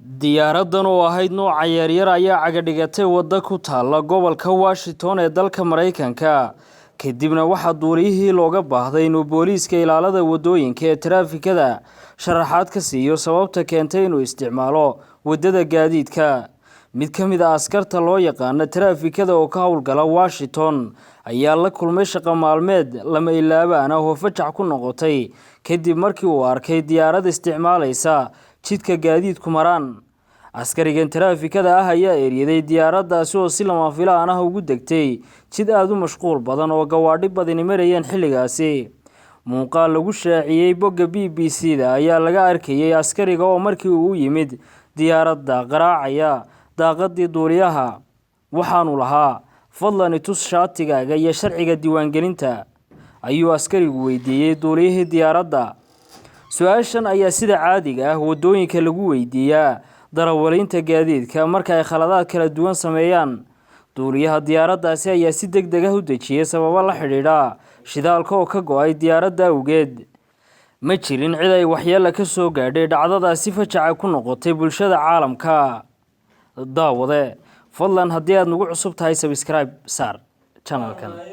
Diyaaradan oo ahayd nooca yaryar ayaa cagadhigatay waddo ku taala gobolka Washington ee dalka Mareykanka kadibna waxa duuliyihii looga baahday inuu booliiska ilaalada wadooyinka ee taraafikada sharaxaad ka siiyo sababta keentay inuu isticmaalo wadada gaadiidka. mid ka mid ah askarta loo yaqaan taraafikada oo ka howlgala Washington ayaa la kulmay shaqo maalmeed lama ilaabaan oo fajac ku noqotay kadib markii uu arkay diyaarad isticmaalaysa jidka gaadiidku maraan. askarigan taraafikada ah ayaa eeriyaday diyaaradaasi oo si lama filaan ah ugu degtay jid aad u mashquul badan oo gawaadhi badani marayeen xilligaasi. muuqaal lagu shaaciyay bogga BBC-da ayaa laga arkayay askariga oo markii uu yimid diyaaradda qaraacaya daaqadii duuliyaha waxaanu lahaa fadlan i tus shaatigaaga iyo sharciga diiwaangelinta ayuu askarigu weydiiyay duuliyihii diyaaradda. su-aashan ayaa sida caadiga ah wadooyinka lagu weydiiyaa darawaliinta gaadiidka marka ay khaladaad kala duwan sameeyaan. duuliyaha diyaaraddaasi ayaa si degdeg ah u dejiyay sababo la xidhiidha shidaalka oo ka go'ay diyaaradda awgeed. ma jirin cid ay waxyeello ka soo gaadhay dhacdadaasi fajaca ku noqotay bulshada caalamka. daawade fadlan haddii aad nagu cusub tahay subscribe saar channelkan.